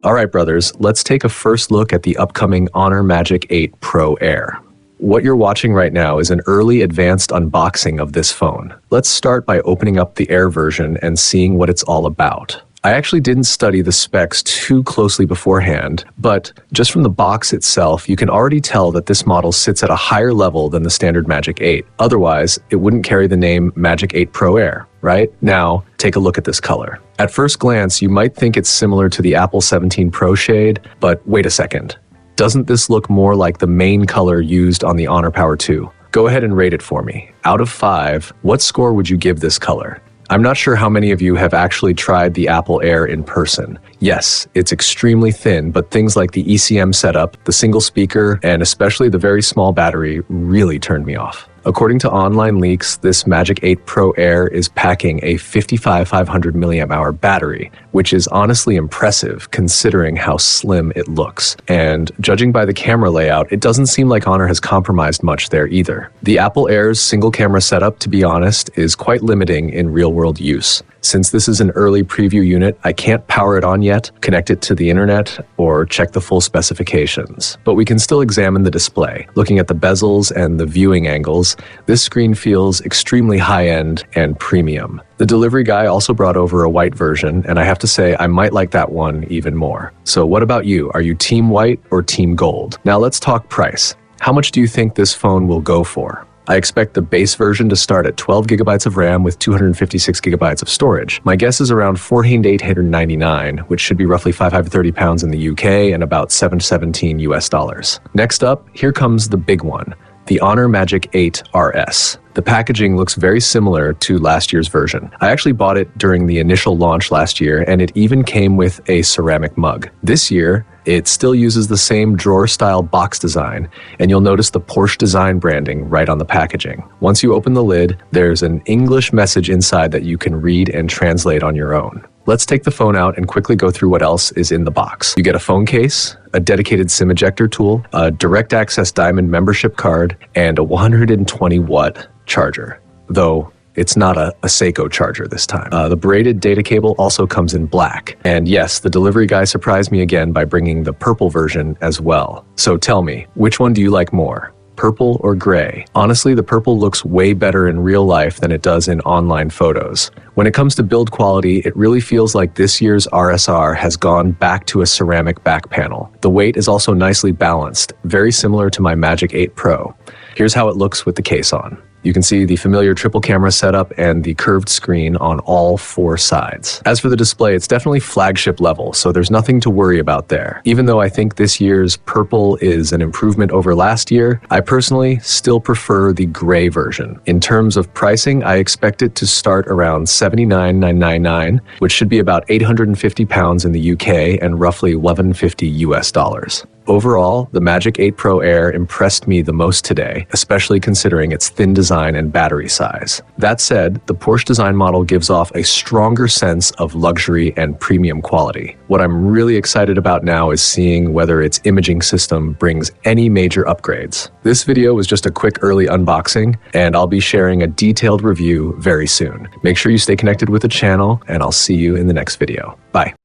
All right, brothers, let's take a first look at the upcoming Honor Magic 8 Pro Air. What you're watching right now is an early advanced unboxing of this phone. Let's start by opening up the Air version and seeing what it's all about. I actually didn't study the specs too closely beforehand, but just from the box itself, you can already tell that this model sits at a higher level than the standard Magic 8. Otherwise, it wouldn't carry the name Magic 8 Pro Air, right? Now, take a look at this color. At first glance, you might think it's similar to the Apple 17 Pro shade, but wait a second. Doesn't this look more like the main color used on the Honor Power 2? Go ahead and rate it for me. Out of 5, what score would you give this color? I'm not sure how many of you have actually tried the Apple Air in person. Yes, it's extremely thin, but things like the ECM setup, the single speaker, and especially the very small battery really turned me off. According to online leaks, this Magic 8 Pro Air is packing a 5,500 mAh battery, which is honestly impressive considering how slim it looks. And judging by the camera layout, it doesn't seem like Honor has compromised much there either. The Apple Air's single camera setup, to be honest, is quite limiting in real-world use. Since this is an early preview unit, I can't power it on yet, connect it to the internet, or check the full specifications. But we can still examine the display. Looking at the bezels and the viewing angles, this screen feels extremely high-end and premium. The delivery guy also brought over a white version, and I have to say I might like that one even more. So what about you? Are you team white or team gold? Now let's talk price. How much do you think this phone will go for? I expect the base version to start at 12 gigabytes of RAM with 256 gigabytes of storage. My guess is around $14,899, which should be roughly 530 pounds in the UK and about $717 US. Next up, here comes the big one, the Honor Magic 8 RS. The packaging looks very similar to last year's version. I actually bought it during the initial launch last year, and it even came with a ceramic mug. This year, it still uses the same drawer-style box design, and you'll notice the Porsche design branding right on the packaging. Once you open the lid, there's an English message inside that you can read and translate on your own. Let's take the phone out and quickly go through what else is in the box. You get a phone case, a dedicated SIM ejector tool, a direct access diamond membership card, and a 120-watt charger, though it's not a Seiko charger this time. The braided data cable also comes in black. And yes, the delivery guy surprised me again by bringing the purple version as well. So tell me, which one do you like more? Purple or gray? Honestly, the purple looks way better in real life than it does in online photos. When it comes to build quality, it really feels like this year's RSR has gone back to a ceramic back panel. The weight is also nicely balanced, very similar to my Magic 8 Pro. Here's how it looks with the case on. You can see the familiar triple camera setup and the curved screen on all 4 sides. As for the display, it's definitely flagship level, so there's nothing to worry about there. Even though I think this year's purple is an improvement over last year, I personally still prefer the gray version. In terms of pricing, I expect it to start around $79,999, which should be about 850 pounds in the UK and roughly $1,150 US. Overall, the Magic 8 Pro Air impressed me the most today, especially considering its thin design and battery size. That said, the Porsche design model gives off a stronger sense of luxury and premium quality. What I'm really excited about now is seeing whether its imaging system brings any major upgrades. This video was just a quick early unboxing, and I'll be sharing a detailed review very soon. Make sure you stay connected with the channel, and I'll see you in the next video. Bye.